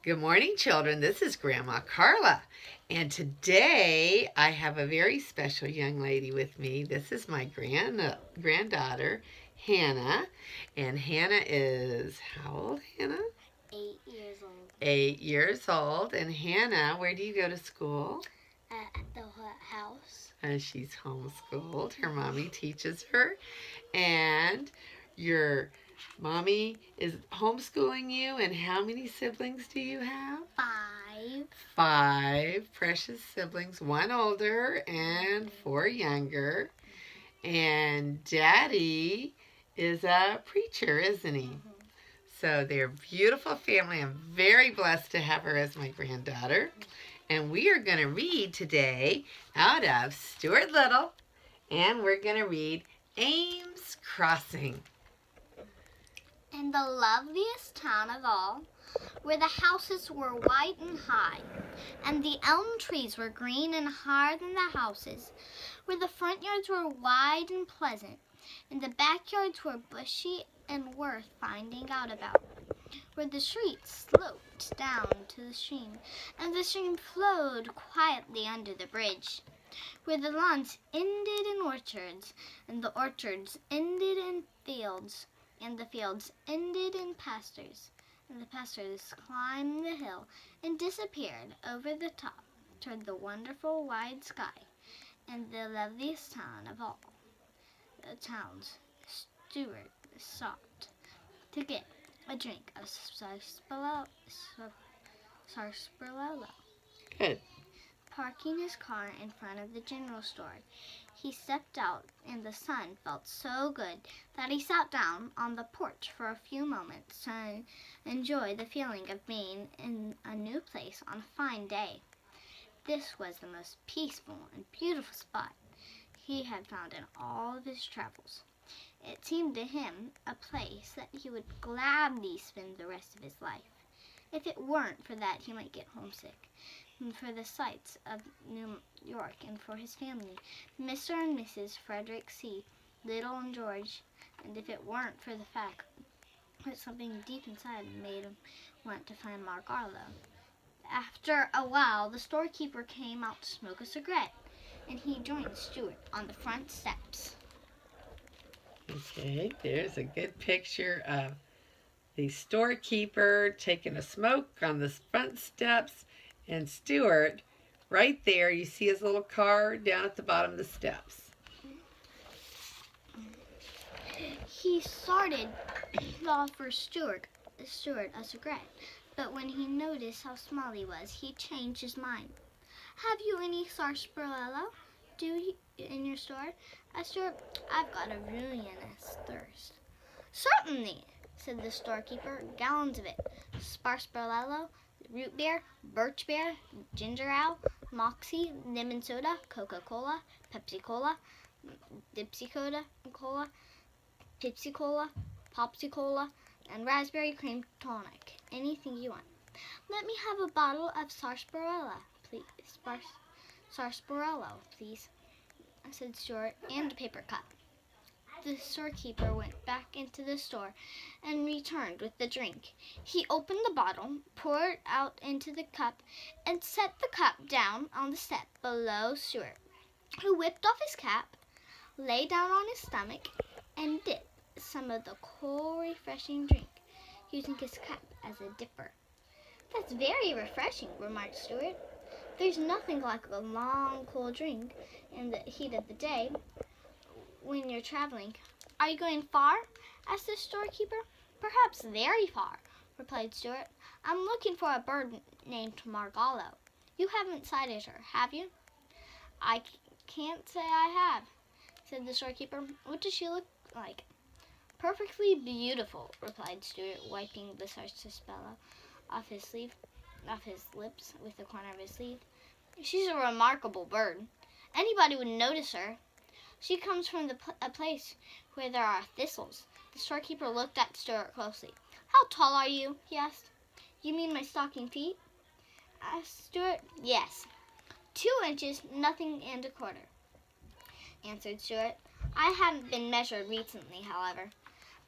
Good morning, children. This is Grandma Carla. And today I have a very special young lady with me. This is my granddaughter, Hannah. And Hannah is how old, Hannah? 8 years old. 8 years old. And Hannah, where do you go to school? At the house. She's homeschooled. Her mommy teaches her. And your mommy is homeschooling you, and how many siblings do you have? 5. 5 precious siblings, 1 older and 4 younger. And Daddy is a preacher, isn't he? So they're a beautiful family. I'm very blessed to have her as my granddaughter. And we are going to read today out of Stuart Little, and we're going to read Ames Crossing. In the loveliest town of all, where the houses were white and high, and the elm trees were green and higher than the houses, where the front yards were wide and pleasant, and the backyards were bushy and worth finding out about, where the streets sloped down to the stream, and the stream flowed quietly under the bridge, where the lawns ended in orchards, and the orchards ended in fields, and the fields ended in pastures, and the pastures climbed the hill and disappeared over the top toward the wonderful wide sky, and the loveliest town of all the towns Stuart stopped to get a drink of sarsaparilla. Good. Parking his car in front of the general store, he stepped out, and the sun felt so good that he sat down on the porch for a few moments to enjoy the feeling of being in a new place on a fine day. This was the most peaceful and beautiful spot he had found in all of his travels. It seemed to him a place that he would gladly spend the rest of his life. If it weren't for that, he might get homesick, and for the sights of New York, and for his family, Mr. and Mrs. Frederick C. Little and George, and if it weren't for the fact that something deep inside made him want to find Carla. After a while, the storekeeper came out to smoke a cigarette, and he joined Stuart on the front steps. Okay, there's a good picture of the storekeeper taking a smoke on the front steps, and Stuart right there. You see his little car down at the bottom of the steps. He started to offer Stuart a cigarette, but when he noticed how small he was, he changed his mind. "Have you any sarsaparilla in your store?" asked Stuart. "I've got a ruinous thirst." "Certainly," said the storekeeper. "Gallons of it. Sarsaparilla, root beer, birch beer, ginger ale, moxie, lemon soda, Coca-Cola, Pepsi-Cola, Dipsy-Cola, Pepsi-Cola, Popsy-Cola, and raspberry cream tonic. Anything you want." "Let me have a bottle of sarsaparilla, please. Sarsaparilla, please," said Stuart, "and a paper cup." The storekeeper went back into the store and returned with the drink. He opened the bottle, poured it out into the cup, and set the cup down on the step below Stuart, who whipped off his cap, lay down on his stomach, and dipped some of the cool, refreshing drink, using his cap as a dipper. "That's very refreshing," remarked Stuart. "There's nothing like a long, cool drink in the heat of the day when you're traveling." "Are you going far?" asked the storekeeper. "Perhaps very far," replied Stuart. "I'm looking for a bird named Margallo. You haven't sighted her, have you?" "I can't say I have," said the storekeeper. "What does she look like?" "Perfectly beautiful," replied Stuart, wiping the sarsaparilla off his lips with the corner of his sleeve. "She's a remarkable bird. Anybody would notice her. She comes from a place where there are thistles." The storekeeper looked at Stuart closely. "How tall are you?" he asked. "You mean my stocking feet?" asked Stuart. "Yes." 2 inches, nothing and a quarter," answered Stuart. "I haven't been measured recently, however.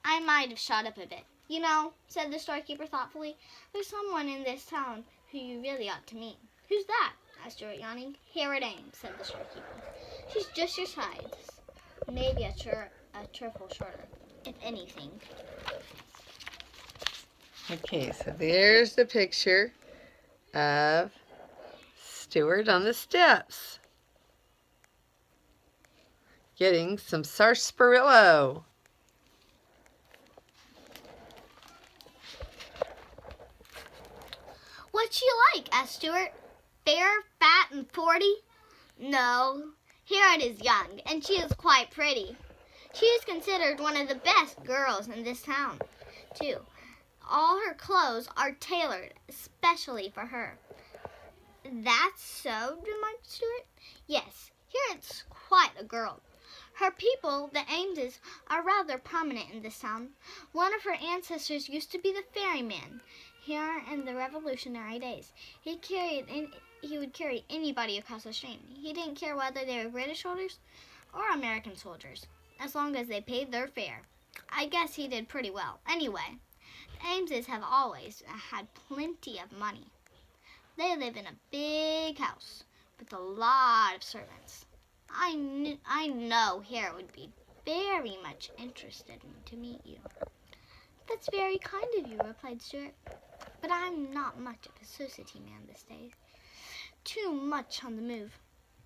I might have shot up a bit. "You know," said the storekeeper thoughtfully, "there's someone in this town who you really ought to meet." "Who's that?" asked Stuart, yawning. "Harriet Ames," said the storekeeper. "She's just your size. Maybe a trifle shorter, if anything." Okay, so there's the picture of Stuart on the steps getting some sarsaparilla. "What's she like?" asked Stuart. "Fair, fat, and 40? No, Harriet is young, and she is quite pretty. She is considered one of the best girls in this town, too. All her clothes are tailored especially for her." "That's so?" remarked Stuart. "Yes, Harriet's quite a girl. Her people, the Ameses, are rather prominent in this town. One of her ancestors used to be the ferryman here in the Revolutionary days. He would carry anybody across the stream. He didn't care whether they were British soldiers or American soldiers, as long as they paid their fare. I guess he did pretty well. Anyway, the Ameses have always had plenty of money. They live in a big house with a lot of servants. I know Harriet would be very much interested to meet you." "That's very kind of you," replied Stuart. "But I'm not much of a society man these days. Too much on the move.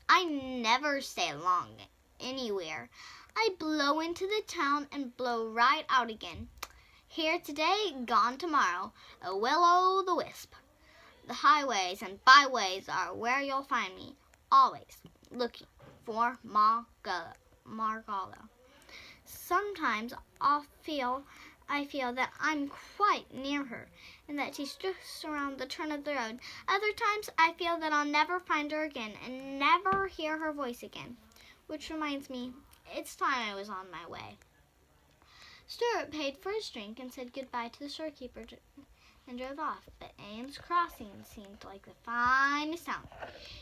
I never stay long anywhere. I blow into the town and blow right out again. Here today, gone tomorrow. A will-o'-the-wisp. The highways and byways are where you'll find me, always looking for Margalla. Sometimes I feel that I'm quite near her, and that she's just around the turn of the road. Other times I feel that I'll never find her again, and never hear her voice again. Which reminds me, it's time I was on my way." Stuart paid for his drink and said goodbye to the storekeeper and drove off, but Ames Crossing seemed like the finest town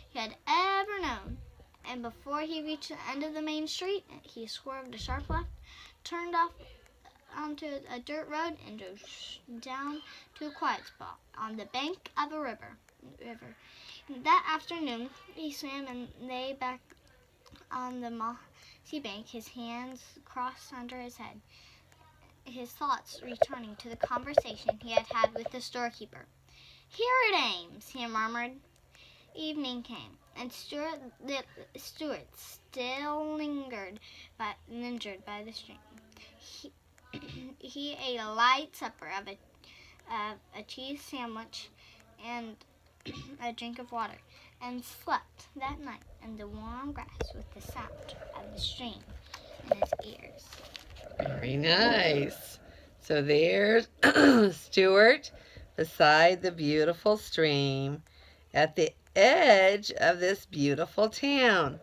he had ever known, and before he reached the end of the main street, he swerved a sharp left, turned off onto a dirt road, and drove down to a quiet spot on the bank of a river. That afternoon, he swam and lay back on the mossy bank, his hands crossed under his head, his thoughts returning to the conversation he had had with the storekeeper. "Harriet Ames," he murmured. Evening came, and Stuart still lingered by the stream. He ate a light supper of a cheese sandwich and a drink of water, and slept that night in the warm grass with the sound of the stream in his ears. Very nice. So there's Stuart beside the beautiful stream at the edge of this beautiful town.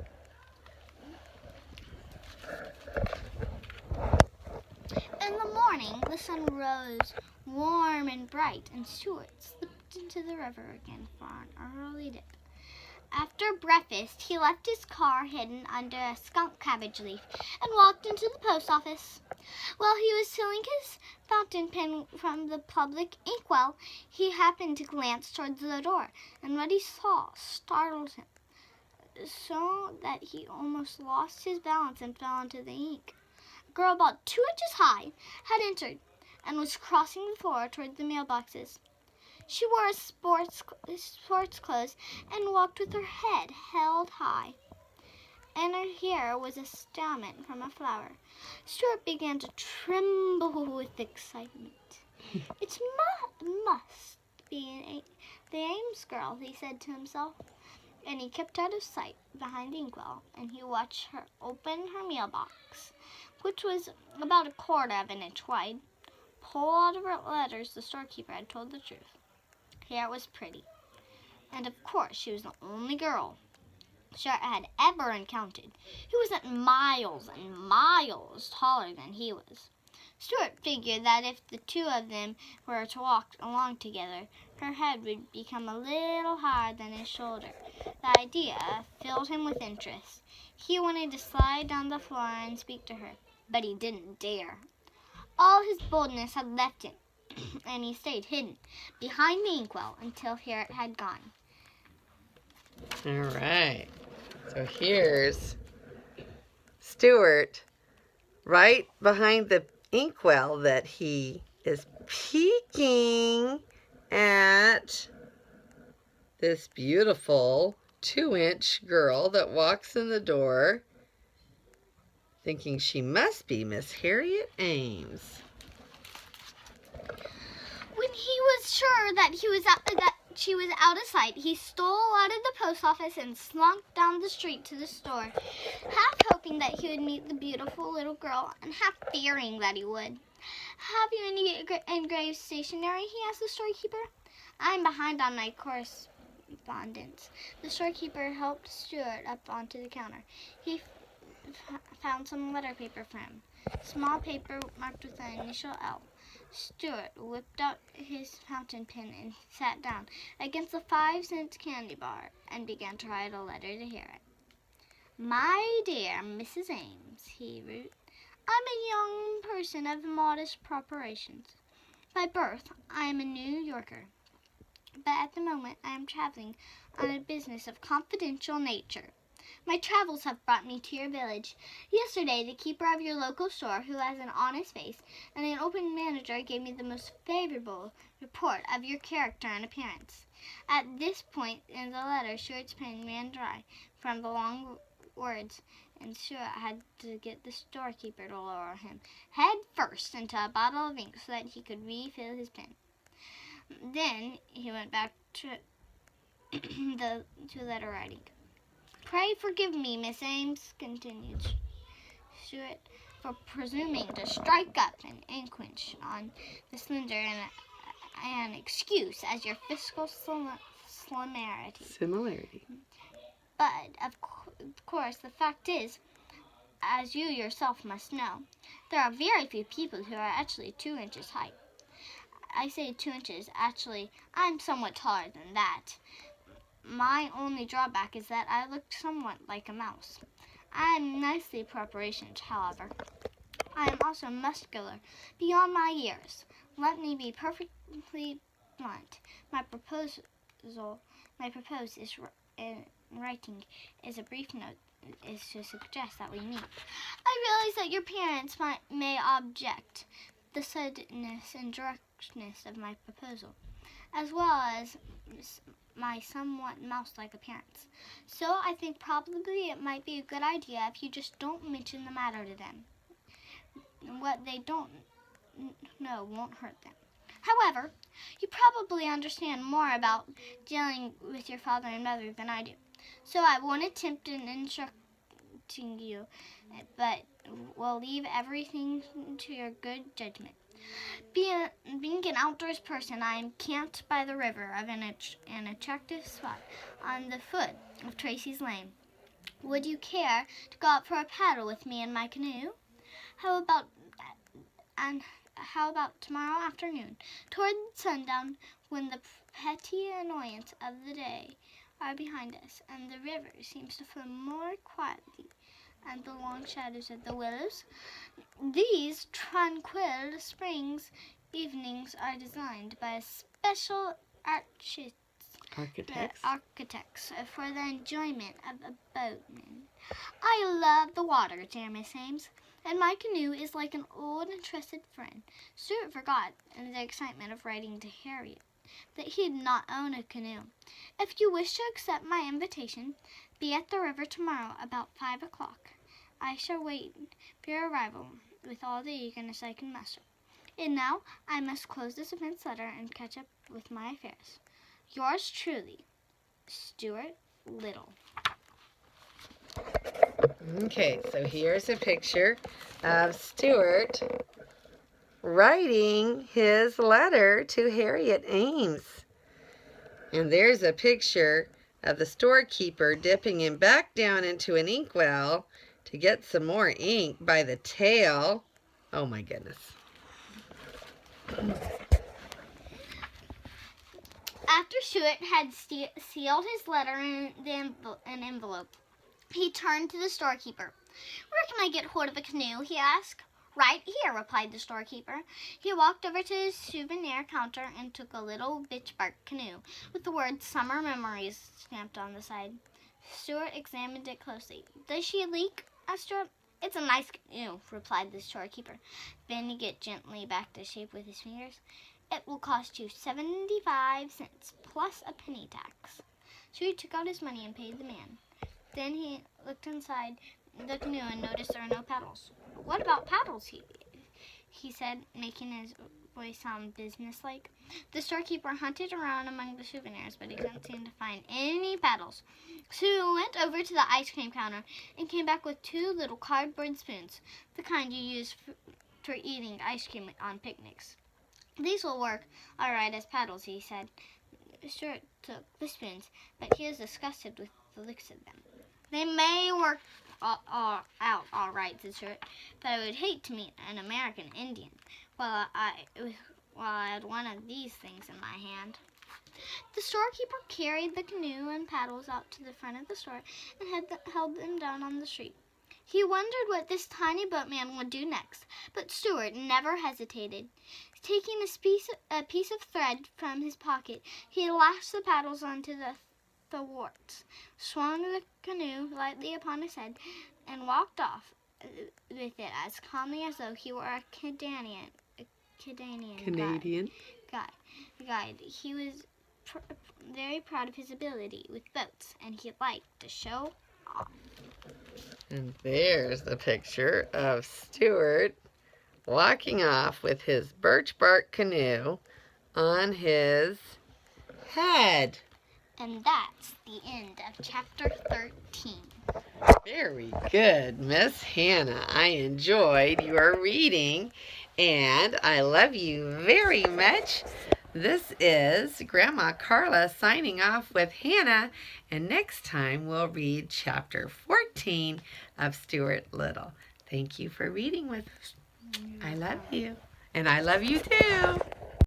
In the morning, the sun rose warm and bright, and Stuart slipped into the river again for an early dip. After breakfast, he left his car hidden under a skunk cabbage leaf and walked into the post office. While he was filling his fountain pen from the public inkwell, he happened to glance towards the door, and what he saw startled him so that he almost lost his balance and fell into the ink. A girl about 2 inches high had entered and was crossing the floor toward the mailboxes. She wore sports clothes and walked with her head held high, and her hair was a stamen from a flower. Stuart began to tremble with excitement. "It must be the Ames girl," he said to himself, and he kept out of sight behind the inkwell, and he watched her open her mailbox, which was about 1/4 of an inch wide, pull out of her letters. The storekeeper had told the truth. Harriet was pretty, and of course she was the only girl Stuart had ever encountered who wasn't miles and miles taller than he was. Stuart figured that if the two of them were to walk along together, her head would become a little higher than his shoulder. The idea filled him with interest. He wanted to slide down the floor and speak to her, but he didn't dare. All his boldness had left him, and he stayed hidden behind the inkwell until Harriet had gone. All right. So here's Stuart right behind the inkwell that he is peeking at this beautiful 2-inch girl that walks in the door thinking she must be Miss Harriet Ames. When he was sure that she was out of sight, he stole out of the post office and slunk down the street to the store, half hoping that he would meet the beautiful little girl and half fearing that he would. "Have you any engraved stationery?" he asked the storekeeper. "I'm behind on my correspondence." The storekeeper helped Stuart up onto the counter. He found some letter paper for him, small paper marked with the initial L. Stuart whipped out his fountain pen and sat down against the 5-cent candy bar and began to write a letter to Harriet. "My dear Mrs. Ames," he wrote, "I'm a young person of modest preparations. By birth, I am a New Yorker, but at the moment I am traveling on a business of confidential nature. My travels have brought me to your village. Yesterday, the keeper of your local store, who has an honest face and an open manager, gave me the most favorable report of your character and appearance." At this point in the letter, Stuart's pen ran dry from the long words, and Stuart had to get the storekeeper to lower him head first into a bottle of ink so that he could refill his pen. Then he went back to letter writing. "Pray forgive me, Miss Ames," continued Stuart, "for presuming to strike up an inquest on the slender and an excuse as your fiscal similarity. But, of course, the fact is, as you yourself must know, there are very few people who are actually 2 inches high. I say 2 inches. Actually, I'm somewhat taller than that. My only drawback is that I look somewhat like a mouse. I am nicely proportioned, however. I am also muscular beyond my years. Let me be perfectly blunt. My proposed in writing is a brief note is to suggest that we meet. I realize that your parents may object the suddenness and directness of my proposal, as well as my somewhat mouse-like appearance. So I think probably it might be a good idea if you just don't mention the matter to them. What they don't know won't hurt them. However, you probably understand more about dealing with your father and mother than I do, so I won't attempt in instructing you, but will leave everything to your good judgment. Being an outdoors person, I am camped by the river of an attractive spot on the foot of Tracy's Lane. Would you care to go out for a paddle with me in my canoe? How about tomorrow afternoon, toward sundown, when the petty annoyance of the day are behind us, and the river seems to flow more quietly, and the long shadows of the willows? These tranquil spring's evenings are designed by a special architects for the enjoyment of a boatman. I love the water, dear Miss Ames, and my canoe is like an old and trusted friend. Stuart forgot, in the excitement of writing to Harriet, that he did not own a canoe. If you wish to accept my invitation, be at the river tomorrow about 5 o'clock. I shall wait for your arrival with all the eagerness I can muster. And now I must close this immense letter and catch up with my affairs. Yours truly, Stuart Little. Okay, so here's a picture of Stuart writing his letter to Harriet Ames. And there's a picture of the storekeeper dipping him back down into an inkwell to get some more ink by the tail. Oh my goodness. After Stuart had sealed his letter in an envelope, he turned to the storekeeper. "Where can I get hold of a canoe?" he asked. "Right here," replied the storekeeper. He walked over to his souvenir counter and took a little bitch bark canoe with the words "Summer Memories" stamped on the side. Stuart examined it closely. "Does she leak?" asked Stuart. "It's a nice canoe," replied the storekeeper, bending it gently back to shape with his fingers. "It will cost you 75 cents plus a penny tax." Stuart took out his money and paid the man. Then he looked inside the canoe and noticed there were no paddles. "What about paddles?" he said, making his voice sound businesslike. The storekeeper hunted around among the souvenirs, but he couldn't seem to find any paddles. So he went over to the ice cream counter and came back with 2 little cardboard spoons, the kind you use for eating ice cream on picnics. "These will work all right as paddles," he said. Stuart took the spoons, but he was disgusted with the looks of them. "They may work out all right," said Stuart, "but I would hate to meet an American Indian while I had one of these things in my hand." The storekeeper carried the canoe and paddles out to the front of the store and held them down on the street. He wondered what this tiny boatman would do next, but Stuart never hesitated. Taking a piece of thread from his pocket, he lashed the paddles onto the thwarts, swung the canoe lightly upon his head, and walked off with it as calmly as though he were a Canadian guide. He was very proud of his ability with boats, and he liked to show off. And there's the picture of Stuart walking off with his birch bark canoe on his head. And that's the end of chapter 13. Very good, Miss Hannah. I enjoyed your reading, and I love you very much. This is Grandma Carla signing off with Hannah, and next time we'll read chapter 14 of Stuart Little. Thank you for reading with us. I love you, and I love you too.